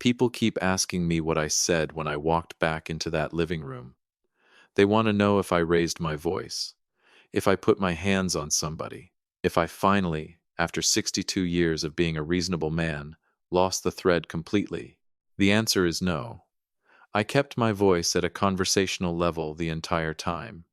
People keep asking me what I said when I walked back into that living room. They want to know if I raised my voice, if I put my hands on somebody, if I finally, after 62 years of being a reasonable man, lost the thread completely. The answer is no. I kept my voice at a conversational level the entire time.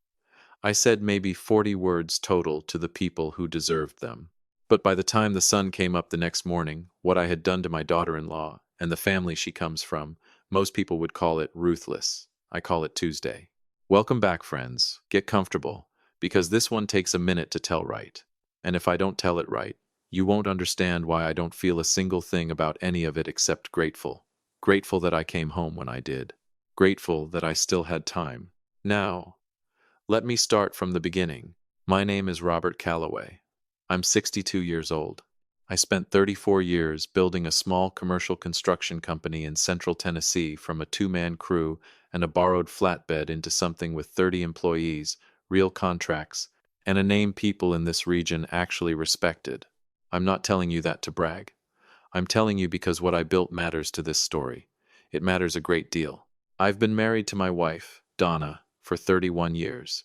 I said maybe 40 words total to the people who deserved them. But by the time the sun came up the next morning, what I had done to my daughter-in-law and the family she comes from, most people would call it ruthless. I call it Tuesday. Welcome back, friends. Get comfortable, because this one takes a minute to tell right. And if I don't tell it right, you won't understand why I don't feel a single thing about any of it except grateful. Grateful that I came home when I did. Grateful that I still had time. Now, let me start from the beginning. My name is Robert Calloway. I'm 62 years old. I spent 34 years building a small commercial construction company in central Tennessee from a two-man crew and a borrowed flatbed into something with 30 employees, real contracts, and a name people in this region actually respected. I'm not telling you that to brag. I'm telling you because what I built matters to this story. It matters a great deal. I've been married to my wife, Donna, for 31 years.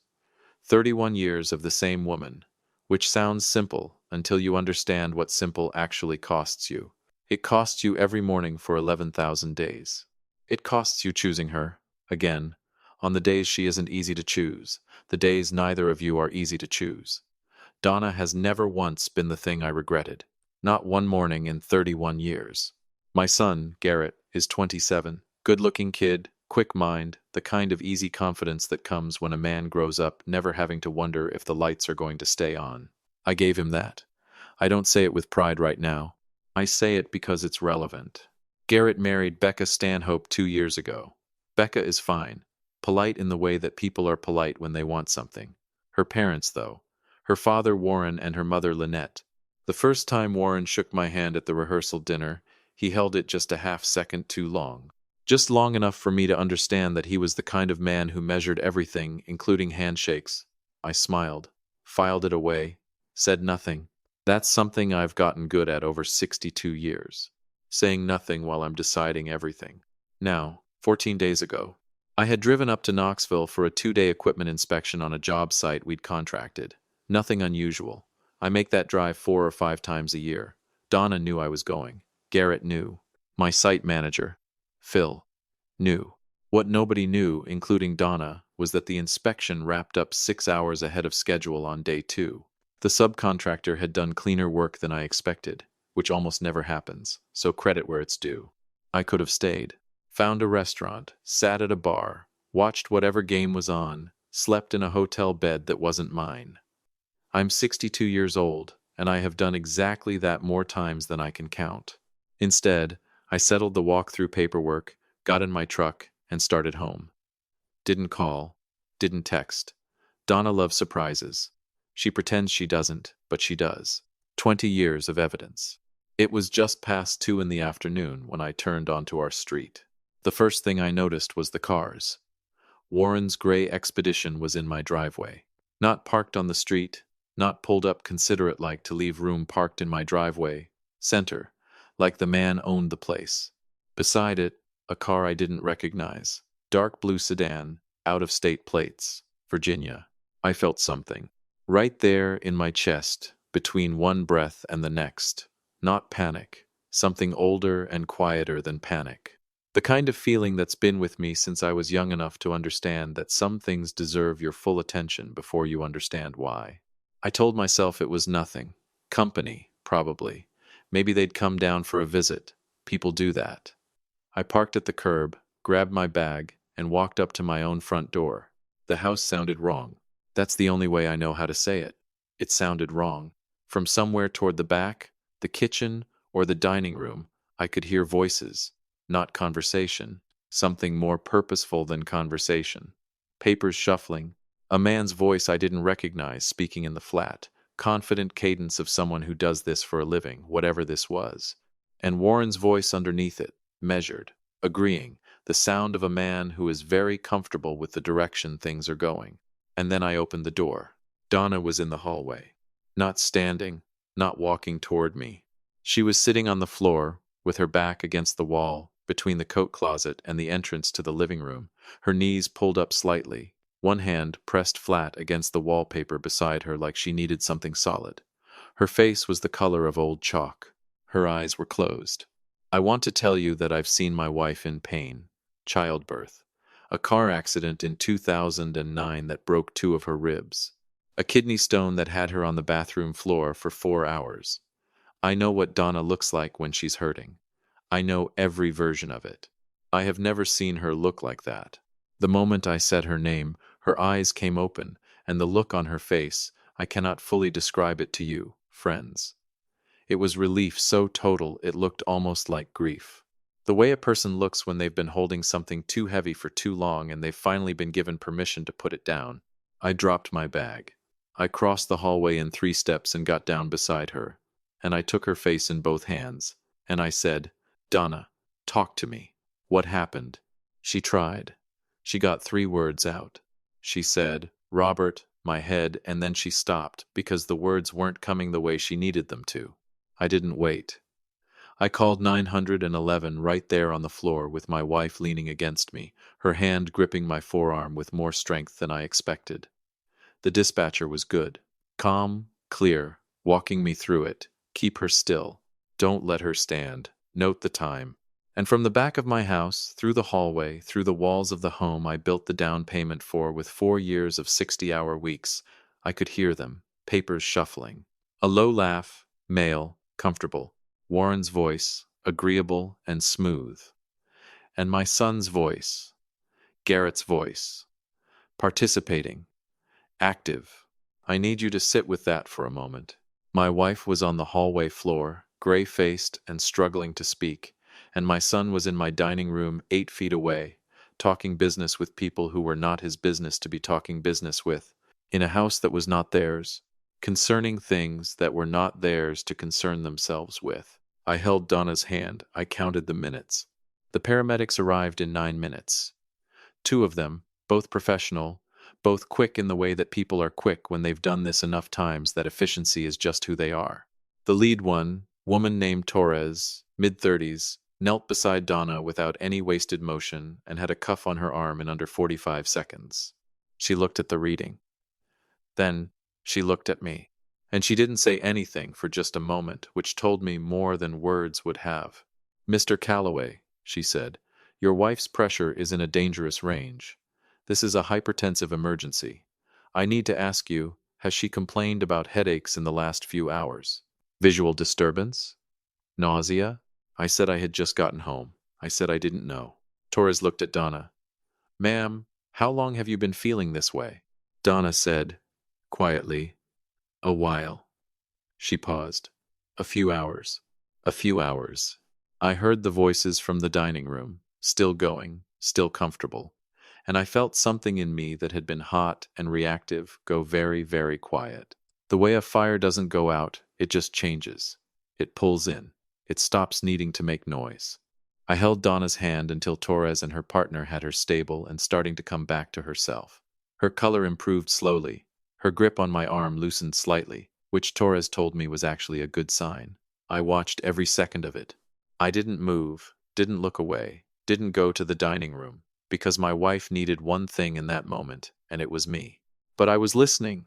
31 years of the same woman, which sounds simple until you understand what simple actually costs you. It costs you every morning for 11,000 days. It costs you choosing her, again, on the days she isn't easy to choose, the days neither of you are easy to choose. Donna has never once been the thing I regretted. Not one morning in 31 years. My son, Garrett, is 27. Good-looking kid, quick mind, the kind of easy confidence that comes when a man grows up never having to wonder if the lights are going to stay on. I gave him that. I don't say it with pride right now. I say it because it's relevant. Garrett married Becca Stanhope 2 years ago. Becca is fine, polite in the way that people are polite when they want something. Her parents, though. Her father, Warren, and her mother, Lynette. The first time Warren shook my hand at the rehearsal dinner, he held it just a half-second too long. Just long enough for me to understand that he was the kind of man who measured everything, including handshakes. I smiled, filed it away, said nothing. That's something I've gotten good at over 62 years. Saying nothing while I'm deciding everything. Now, 14 days ago, I had driven up to Knoxville for a 2-day equipment inspection on a job site we'd contracted. Nothing unusual. I make that drive 4 or 5 times a year. Donna knew I was going. Garrett knew. My site manager, Phil, knew. What nobody knew, including Donna, was that the inspection wrapped up 6 hours ahead of schedule on day 2. The subcontractor had done cleaner work than I expected, which almost never happens, so credit where it's due. I could have stayed, found a restaurant, sat at a bar, watched whatever game was on, slept in a hotel bed that wasn't mine. I'm 62 years old, and I have done exactly that more times than I can count. Instead, I settled the walk-through paperwork, got in my truck, and started home. Didn't call, didn't text. Donna loves surprises. She pretends she doesn't, but she does. 20 years of evidence. It was just past 2 in the afternoon when I turned onto our street. The first thing I noticed was the cars. Warren's gray Expedition was in my driveway. Not parked on the street, not pulled up considerate-like to leave room parked in my driveway. Center, like the man owned the place. Beside it, a car I didn't recognize. Dark blue sedan, out-of-state plates, Virginia. I felt something. Right there in my chest, between one breath and the next. Not panic. Something older and quieter than panic. The kind of feeling that's been with me since I was young enough to understand that some things deserve your full attention before you understand why. I told myself it was nothing. Company, probably. Maybe they'd come down for a visit. People do that. I parked at the curb, grabbed my bag, and walked up to my own front door. The house sounded wrong. That's the only way I know how to say it. It sounded wrong. From somewhere toward the back, the kitchen, or the dining room, I could hear voices. Not conversation. Something more purposeful than conversation. Papers shuffling. A man's voice I didn't recognize speaking in the flat, confident cadence of someone who does this for a living, whatever this was. And Warren's voice underneath it, measured, agreeing, the sound of a man who is very comfortable with the direction things are going. And then I opened the door. Donna was in the hallway. Not standing, not walking toward me. She was sitting on the floor, with her back against the wall, between the coat closet and the entrance to the living room, her knees pulled up slightly, one hand pressed flat against the wallpaper beside her like she needed something solid. Her face was the color of old chalk. Her eyes were closed. I want to tell you that I've seen my wife in pain. Childbirth. A car accident in 2009 that broke two of her ribs. A kidney stone that had her on the bathroom floor for 4 hours. I know what Donna looks like when she's hurting. I know every version of it. I have never seen her look like that. The moment I said her name, her eyes came open, and the look on her face, I cannot fully describe it to you, friends. It was relief so total it looked almost like grief. The way a person looks when they've been holding something too heavy for too long and they've finally been given permission to put it down. I dropped my bag. I crossed the hallway in 3 steps and got down beside her, and I took her face in both hands, and I said, "Donna, talk to me. What happened?" She tried. She got 3 words out. She said, "Robert, my head," and then she stopped because the words weren't coming the way she needed them to. I didn't wait. I called 911 right there on the floor with my wife leaning against me, her hand gripping my forearm with more strength than I expected. The dispatcher was good. Calm, clear, walking me through it. Keep her still. Don't let her stand. Note the time. And from the back of my house, through the hallway, through the walls of the home I built the down payment for with 4 years of 60-hour weeks, I could hear them, papers shuffling. A low laugh, male, comfortable. Warren's voice, agreeable and smooth. And my son's voice, Garrett's voice, participating, active. I need you to sit with that for a moment. My wife was on the hallway floor, gray-faced and struggling to speak, and my son was in my dining room 8 feet away, talking business with people who were not his business to be talking business with, in a house that was not theirs, concerning things that were not theirs to concern themselves with. I held Donna's hand. I counted the minutes. The paramedics arrived in 9 minutes. 2 of them, both professional, both quick in the way that people are quick when they've done this enough times that efficiency is just who they are. The lead one, woman named Torres, mid-30s, knelt beside Donna without any wasted motion and had a cuff on her arm in under 45 seconds. She looked at the reading. Then she looked at me. And she didn't say anything for just a moment, which told me more than words would have. "Mr. Calloway," she said, "your wife's pressure is in a dangerous range. This is a hypertensive emergency. I need to ask you, has she complained about headaches in the last few hours? Visual disturbance? Nausea?" I said I had just gotten home. I said I didn't know. Torres looked at Donna. "Ma'am, how long have you been feeling this way?" Donna said, quietly, "A while." She paused. "A few hours." "A few hours." I heard the voices from the dining room, still going, still comfortable, and I felt something in me that had been hot and reactive go very, very quiet. The way a fire doesn't go out, it just changes. It pulls in. It stops needing to make noise. I held Donna's hand until Torres and her partner had her stable and starting to come back to herself. Her color improved slowly. Her grip on my arm loosened slightly, which Torres told me was actually a good sign. I watched every second of it. I didn't move, didn't look away, didn't go to the dining room, because my wife needed one thing in that moment, and it was me. But I was listening,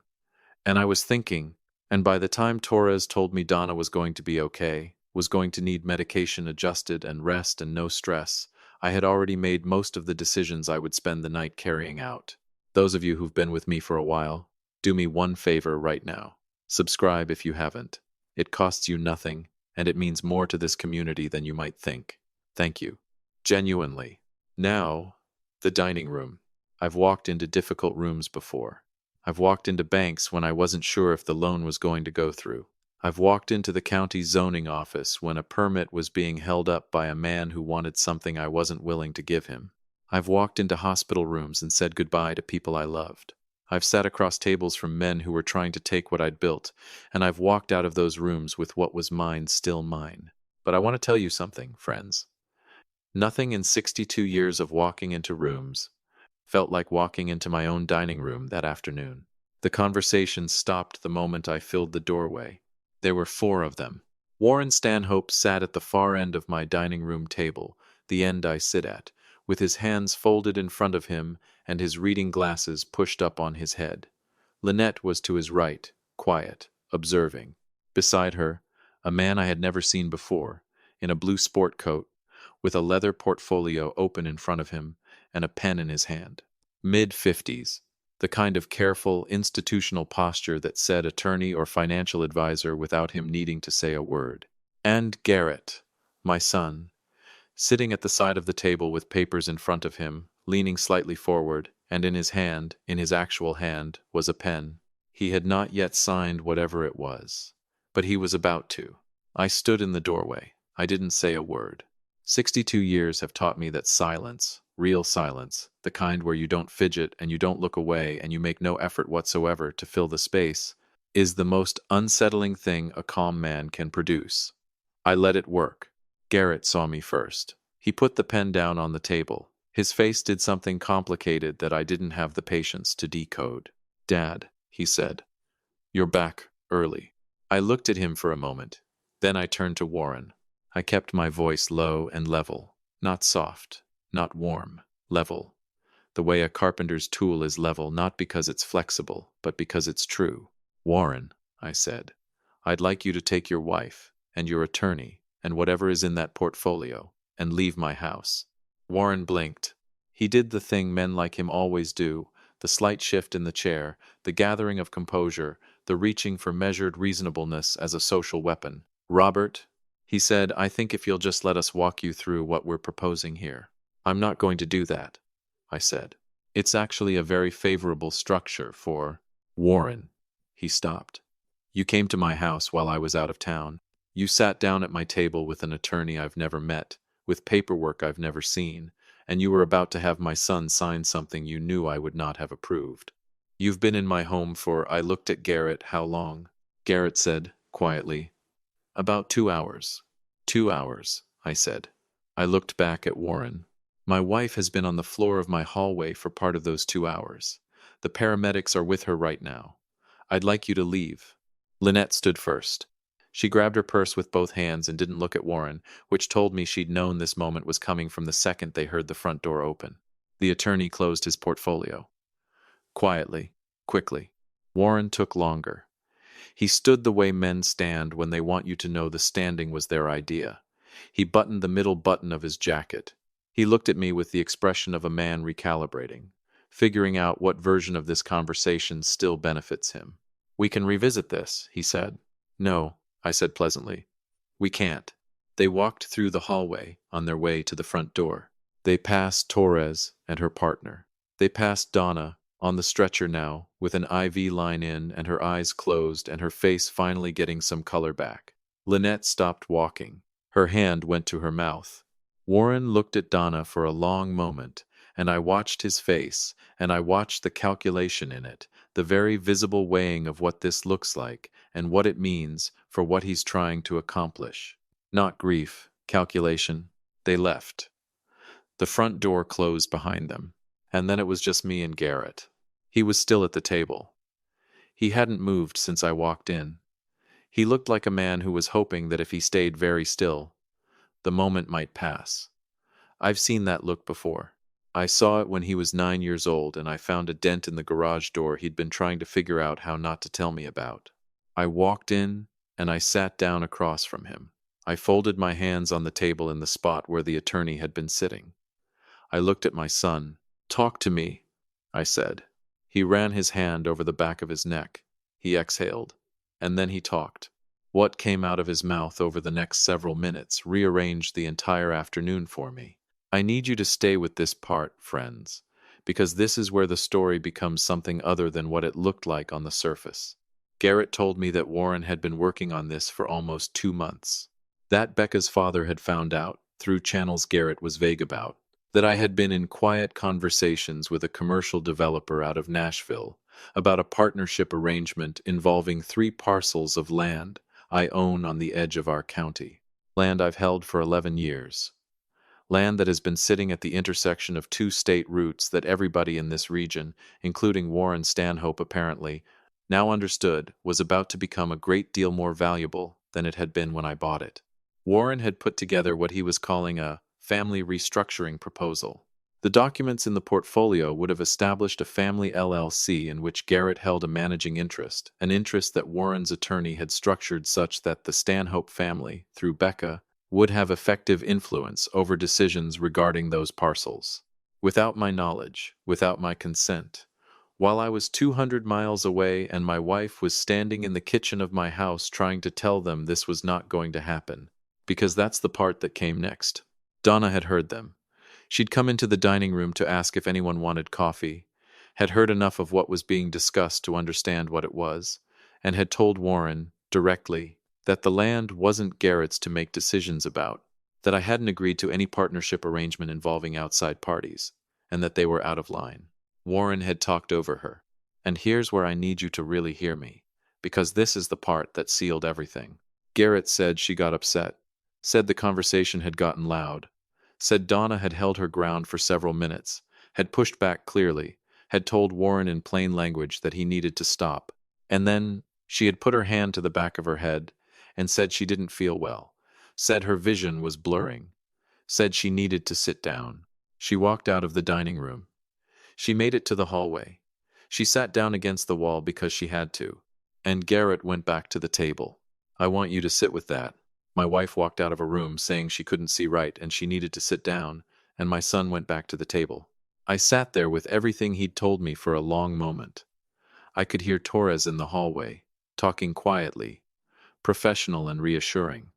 and I was thinking, and by the time Torres told me Donna was going to be okay, was going to need medication adjusted and rest and no stress, I had already made most of the decisions I would spend the night carrying out. Those of you who've been with me for a while, do me one favor right now. Subscribe if you haven't. It costs you nothing, and it means more to this community than you might think. Thank you. Genuinely. Now, the dining room. I've walked into difficult rooms before. I've walked into banks when I wasn't sure if the loan was going to go through. I've walked into the county zoning office when a permit was being held up by a man who wanted something I wasn't willing to give him. I've walked into hospital rooms and said goodbye to people I loved. I've sat across tables from men who were trying to take what I'd built, and I've walked out of those rooms with what was mine still mine. But I want to tell you something, friends. Nothing in 62 years of walking into rooms felt like walking into my own dining room that afternoon. The conversation stopped the moment I filled the doorway. There were 4 of them. Warren Stanhope sat at the far end of my dining room table, the end I sit at, with his hands folded in front of him and his reading glasses pushed up on his head. Lynette was to his right, quiet, observing. Beside her, a man I had never seen before, in a blue sport coat, with a leather portfolio open in front of him and a pen in his hand. Mid-50s, the kind of careful, institutional posture that said attorney or financial advisor without him needing to say a word. And Garrett, my son, sitting at the side of the table with papers in front of him, leaning slightly forward, and in his hand, in his actual hand, was a pen. He had not yet signed whatever it was, but he was about to. I stood in the doorway. I didn't say a word. 62 years have taught me that silence, real silence, the kind where you don't fidget and you don't look away and you make no effort whatsoever to fill the space, is the most unsettling thing a calm man can produce. I let it work. Garrett saw me first. He put the pen down on the table. His face did something complicated that I didn't have the patience to decode. "Dad," he said, "you're back early." I looked at him for a moment. Then I turned to Warren. I kept my voice low and level, not soft, not warm, level. The way a carpenter's tool is level not because it's flexible, but because it's true. "Warren," I said, "I'd like you to take your wife and your attorney and whatever is in that portfolio and leave my house." Warren blinked. He did the thing men like him always do, the slight shift in the chair, the gathering of composure, the reaching for measured reasonableness as a social weapon. "Robert," he said, "I think if you'll just let us walk you through what we're proposing here." "I'm not going to do that," I said. "It's actually a very favorable structure for—" "Warren," he stopped. "You came to my house while I was out of town. You sat down at my table with an attorney I've never met, with paperwork I've never seen, and you were about to have my son sign something you knew I would not have approved. You've been in my home for—" I looked at Garrett. "How long?" Garrett said, quietly. "About 2 hours." 2 hours, I said. I looked back at Warren. "My wife has been on the floor of my hallway for part of those 2 hours. The paramedics are with her right now. I'd like you to leave." Lynette stood first. She grabbed her purse with both hands and didn't look at Warren, which told me she'd known this moment was coming from the second they heard the front door open. The attorney closed his portfolio. Quietly, quickly. Warren took longer. He stood the way men stand when they want you to know the standing was their idea. He buttoned the middle button of his jacket. He looked at me with the expression of a man recalibrating, figuring out what version of this conversation still benefits him. "We can revisit this," he said. "No," I said pleasantly. "We can't." They walked through the hallway on their way to the front door. They passed Torres and her partner. They passed Donna, on the stretcher now, with an IV line in and her eyes closed and her face finally getting some color back. Lynette stopped walking. Her hand went to her mouth. Warren looked at Donna for a long moment, and I watched his face, and I watched the calculation in it, the very visible weighing of what this looks like and what it means for what he's trying to accomplish. Not grief, calculation. They left. The front door closed behind them, and then it was just me and Garrett. He was still at the table. He hadn't moved since I walked in. He looked like a man who was hoping that if he stayed very still, the moment might pass. I've seen that look before. I saw it when he was 9 years old and I found a dent in the garage door he'd been trying to figure out how not to tell me about. I walked in and I sat down across from him. I folded my hands on the table in the spot where the attorney had been sitting. I looked at my son. "Talk to me," I said. He ran his hand over the back of his neck. He exhaled. And then he talked. What came out of his mouth over the next several minutes rearranged the entire afternoon for me. I need you to stay with this part, friends, because this is where the story becomes something other than what it looked like on the surface. Garrett told me that Warren had been working on this for almost 2 months. That Becca's father had found out, through channels Garrett was vague about, that I had been in quiet conversations with a commercial developer out of Nashville about a partnership arrangement involving 3 parcels of land I own on the edge of our county. Land I've held for 11 years. Land that has been sitting at the intersection of 2 state routes that everybody in this region, including Warren Stanhope apparently, now understood was about to become a great deal more valuable than it had been when I bought it. Warren had put together what he was calling a family restructuring proposal. The documents in the portfolio would have established a family LLC in which Garrett held a managing interest, an interest that Warren's attorney had structured such that the Stanhope family, through Becca, would have effective influence over decisions regarding those parcels. Without my knowledge, without my consent, while I was 200 miles away and my wife was standing in the kitchen of my house trying to tell them this was not going to happen, because that's the part that came next. Donna had heard them. She'd come into the dining room to ask if anyone wanted coffee, had heard enough of what was being discussed to understand what it was, and had told Warren, directly, that the land wasn't Garrett's to make decisions about, that I hadn't agreed to any partnership arrangement involving outside parties, and that they were out of line. Warren had talked over her. And here's where I need you to really hear me, because this is the part that sealed everything. Garrett said she got upset, said the conversation had gotten loud, said Donna had held her ground for several minutes, had pushed back clearly, had told Warren in plain language that he needed to stop, and then she had put her hand to the back of her head and said she didn't feel well, said her vision was blurring, said she needed to sit down. She walked out of the dining room. She made it to the hallway. She sat down against the wall because she had to, and Garrett went back to the table. I want you to sit with that. My wife walked out of a room saying she couldn't see right and she needed to sit down, and my son went back to the table. I sat there with everything he'd told me for a long moment. I could hear Torres in the hallway, talking quietly, professional and reassuring.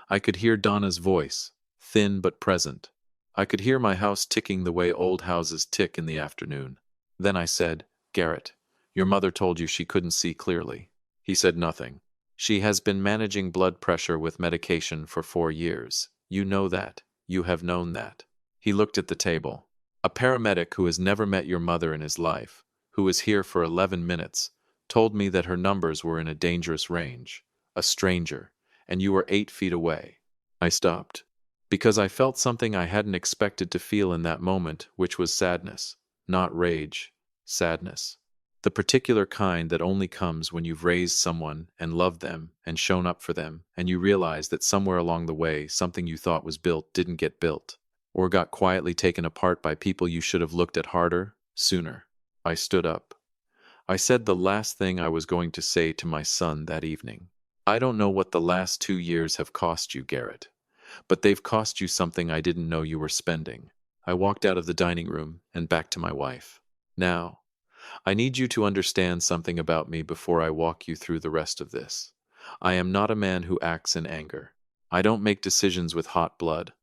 I could hear Donna's voice, thin but present. I could hear my house ticking the way old houses tick in the afternoon. Then I said, Garrett, your mother told you she couldn't see clearly. He said nothing. She has been managing blood pressure with medication for 4 years. You know that. You have known that. He looked at the table. A paramedic who has never met your mother in his life, who was here for 11 minutes, told me that her numbers were in a dangerous range. A stranger, and you were 8 feet away. I stopped, because I felt something I hadn't expected to feel in that moment, which was sadness, not rage, sadness. The particular kind that only comes when you've raised someone and loved them and shown up for them, and you realize that somewhere along the way something you thought was built didn't get built, or got quietly taken apart by people you should have looked at harder, sooner. I stood up. I said the last thing I was going to say to my son that evening. I don't know what the last 2 years have cost you, Garrett, but they've cost you something I didn't know you were spending. I walked out of the dining room and back to my wife. Now, I need you to understand something about me before I walk you through the rest of this. I am not a man who acts in anger. I don't make decisions with hot blood.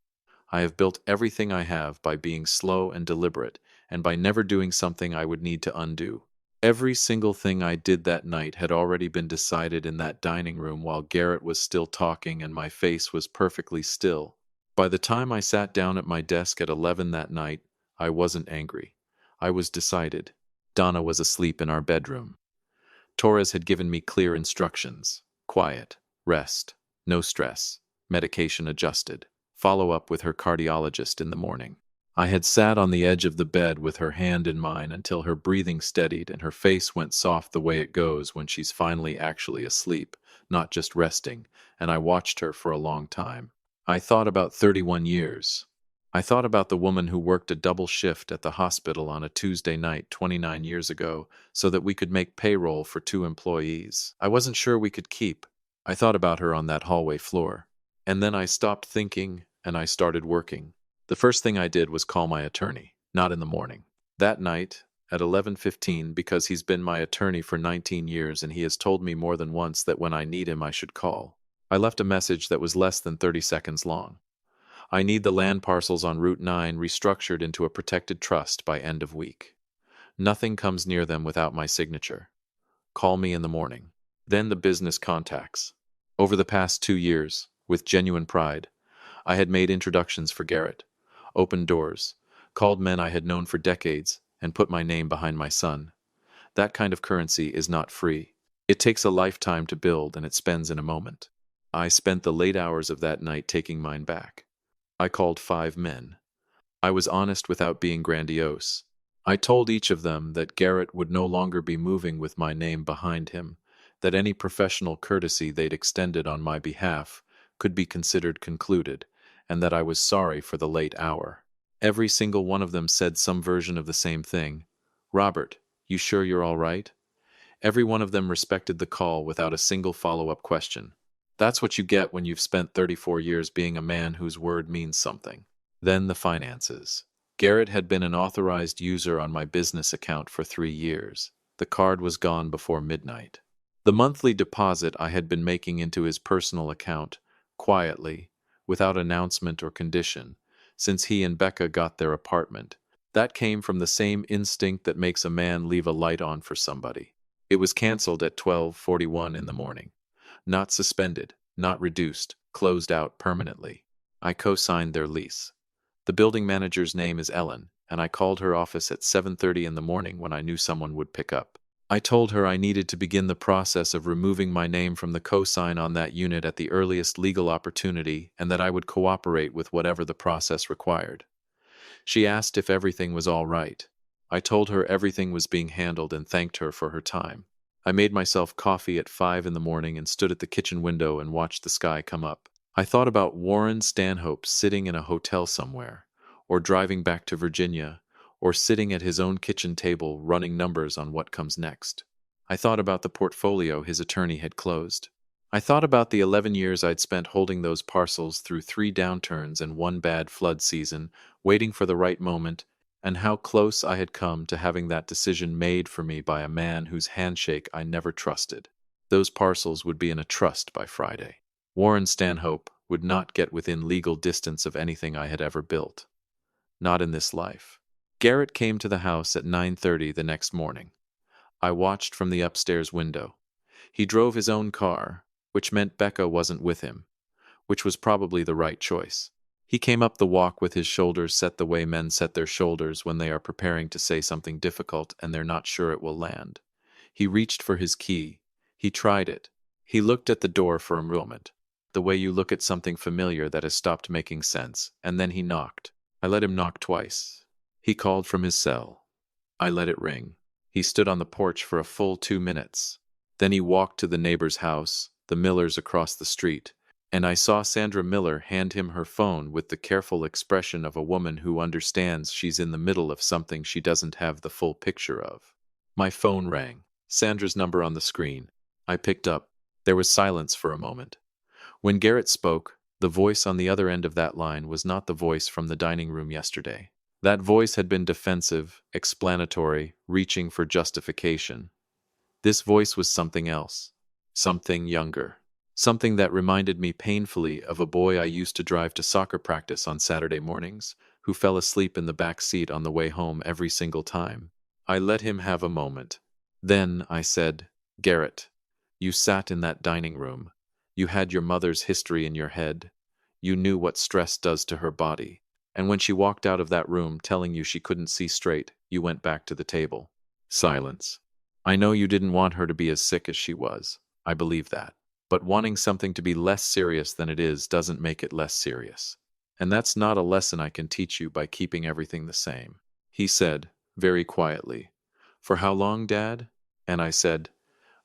I have built everything I have by being slow and deliberate, and by never doing something I would need to undo. Every single thing I did that night had already been decided in that dining room while Garrett was still talking and my face was perfectly still. By the time I sat down at my desk at 11 that night, I wasn't angry. I was decided. Donna was asleep in our bedroom. Torres had given me clear instructions. Quiet, rest, no stress, medication adjusted, follow up with her cardiologist in the morning. I had sat on the edge of the bed with her hand in mine until her breathing steadied and her face went soft the way it goes when she's finally actually asleep, not just resting, and I watched her for a long time. I thought about 31 years. I thought about the woman who worked a double shift at the hospital on a Tuesday night 29 years ago so that we could make payroll for 2 employees I wasn't sure we could keep. I thought about her on that hallway floor. And then I stopped thinking and I started working. The first thing I did was call my attorney, not in the morning. That night, at 11:15, because he's been my attorney for 19 years and he has told me more than once that when I need him I should call. I left a message that was less than 30 seconds long. I need the land parcels on Route 9 restructured into a protected trust by end of week. Nothing comes near them without my signature. Call me in the morning. Then the business contacts. Over the past 2 years, with genuine pride, I had made introductions for Garrett, opened doors, called men I had known for decades, and put my name behind my son. That kind of currency is not free. It takes a lifetime to build and it spends in a moment. I spent the late hours of that night taking mine back. I called 5 men. I was honest without being grandiose. I told each of them that Garrett would no longer be moving with my name behind him, that any professional courtesy they'd extended on my behalf could be considered concluded, and that I was sorry for the late hour. Every single one of them said some version of the same thing. "Robert, you sure you're all right?" Every one of them respected the call without a single follow-up question. That's what you get when you've spent 34 years being a man whose word means something. Then the finances. Garrett had been an authorized user on my business account for 3 years. The card was gone before midnight. The monthly deposit I had been making into his personal account, quietly, without announcement or condition, since he and Becca got their apartment. That came from the same instinct that makes a man leave a light on for somebody. It was canceled at 12:41 in the morning. Not suspended, not reduced, closed out permanently. I co-signed their lease. The building manager's name is Ellen, and I called her office at 7:30 in the morning when I knew someone would pick up. I told her I needed to begin the process of removing my name from the co-sign on that unit at the earliest legal opportunity and that I would cooperate with whatever the process required. She asked if everything was all right. I told her everything was being handled and thanked her for her time. I made myself coffee at 5 in the morning and stood at the kitchen window and watched the sky come up. I thought about Warren Stanhope sitting in a hotel somewhere, or driving back to Virginia, or sitting at his own kitchen table running numbers on what comes next. I thought about the portfolio his attorney had closed. I thought about the 11 years I'd spent holding those parcels through 3 downturns and 1 bad flood season, waiting for the right moment, and how close I had come to having that decision made for me by a man whose handshake I never trusted. Those parcels would be in a trust by Friday. Warren Stanhope would not get within legal distance of anything I had ever built. Not in this life. Garrett came to the house at 9:30 the next morning. I watched from the upstairs window. He drove his own car, which meant Becca wasn't with him, which was probably the right choice. He came up the walk with his shoulders set the way men set their shoulders when they are preparing to say something difficult and they're not sure it will land. He reached for his key. He tried it. He looked at the door for a moment, the way you look at something familiar that has stopped making sense, and then he knocked. I let him knock twice. He called from his cell. I let it ring. He stood on the porch for a full 2 minutes. Then he walked to the neighbor's house, the Millers across the street, and I saw Sandra Miller hand him her phone with the careful expression of a woman who understands she's in the middle of something she doesn't have the full picture of. My phone rang. Sandra's number on the screen. I picked up. There was silence for a moment. When Garrett spoke, the voice on the other end of that line was not the voice from the dining room yesterday. That voice had been defensive, explanatory, reaching for justification. This voice was something else. Something younger. Something that reminded me painfully of a boy I used to drive to soccer practice on Saturday mornings, who fell asleep in the back seat on the way home every single time. I let him have a moment. Then I said, "Garrett, you sat in that dining room. You had your mother's history in your head. You knew what stress does to her body. And when she walked out of that room telling you she couldn't see straight, you went back to the table." Silence. I know you didn't want her to be as sick as she was. I believe that. But wanting something to be less serious than it is doesn't make it less serious. And that's not a lesson I can teach you by keeping everything the same. He said, very quietly, "For how long, Dad?" And I said,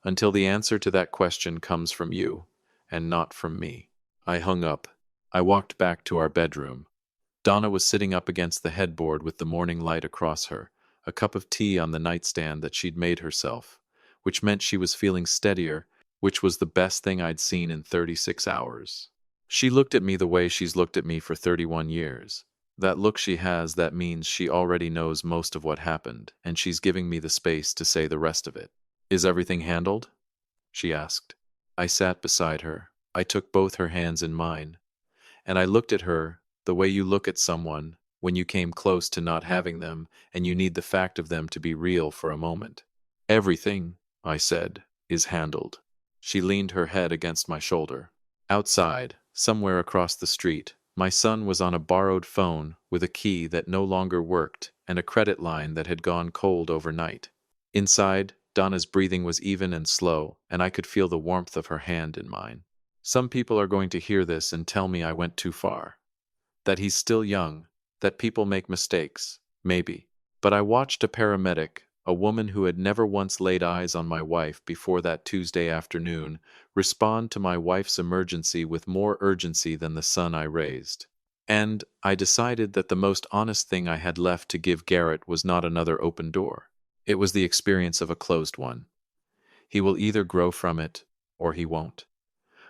"Until the answer to that question comes from you, and not from me." I hung up. I walked back to our bedroom. Donna was sitting up against the headboard with the morning light across her, a cup of tea on the nightstand that she'd made herself, which meant she was feeling steadier, which was the best thing I'd seen in 36 hours. She looked at me the way she's looked at me for 31 years. That look she has that means she already knows most of what happened, and she's giving me the space to say the rest of it. "Is everything handled?" she asked. I sat beside her. I took both her hands in mine, and I looked at her the way you look at someone when you came close to not having them and you need the fact of them to be real for a moment. "Everything," I said, "is handled." She leaned her head against my shoulder. Outside, somewhere across the street, my son was on a borrowed phone with a key that no longer worked and a credit line that had gone cold overnight. Inside, Donna's breathing was even and slow, and I could feel the warmth of her hand in mine. Some people are going to hear this and tell me I went too far. That he's still young, that people make mistakes, maybe. But I watched a paramedic, a woman who had never once laid eyes on my wife before that Tuesday afternoon, respond to my wife's emergency with more urgency than the son I raised. And I decided that the most honest thing I had left to give Garrett was not another open door. It was the experience of a closed one. He will either grow from it or he won't.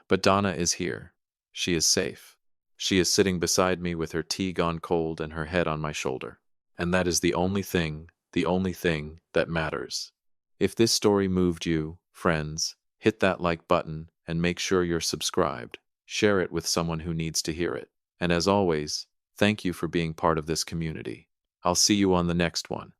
But Donna is here. She is safe. She is sitting beside me with her tea gone cold and her head on my shoulder. And that is the only thing that matters. If this story moved you, friends, hit that like button and make sure you're subscribed. Share it with someone who needs to hear it. And as always, thank you for being part of this community. I'll see you on the next one.